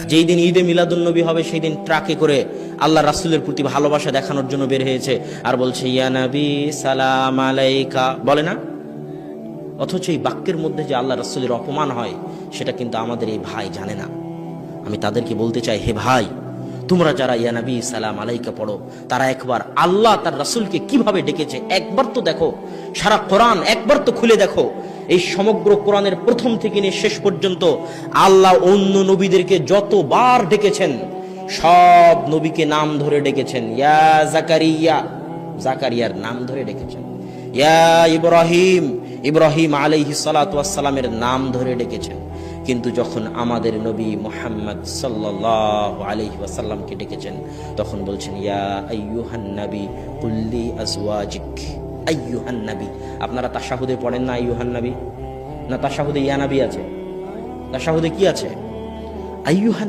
যেই দিন ঈদে মিলাদুন্নবী হবে সেই দিন ট্রাকে করে আল্লাহ রাসূলের প্রতি ভালোবাসা দেখানোর জন্য বের হয়েছে, আর বলছে ইয়া নবী সালাম আলাইকা, বলে না? অথচ এই বাক্যের মধ্যে যে আল্লাহ রাসূলের অপমান হয় সেটা কিন্তু আমাদের এই ভাই জানে না। আমি তাদেরকে বলতে চাই, হে ভাই, তোমরা যারা ইয়া নবী সালাম আলাইকা পড়ো, তারা একবার আল্লাহ তার রাসূলকে কিভাবে ডেকেছে একবার তো দেখো। সারা কোরআন একবার তো খুলে দেখো। এই সমগ্র কোরআনের প্রথম থেকে নিয়ে শেষ পর্যন্ত আল্লাহ অন্য নবীদেরকে যতবার ডেকেছেন সব নবীকে নাম ধরে ডেকেছেন। ইয়া জাকারিয়া, জাকারিয়ার নাম ধরে ডেকেছেন। ইয়া ইব্রাহিম, ইব্রাহিম আলাইহিস সালাতু ওয়াস সালামের নাম ধরে ডেকেছেন। কিন্তু যখন আমাদের নবী মুহাম্মদ সাল্লাল্লাহু আলাইহি ওয়াসাল্লামকে ডেকেছেন তখন বলছেন ইয়া আইয়ুহান নবী কুল্লি আজওয়াজিক, আইয়ুহান নবী। আপনারা তাশাহুদে পড়েন না আইয়ুহান নবী? না তাশাহুদে ইয়া নবী আছে? তাশাহুদে কি আছে? আইয়ুহান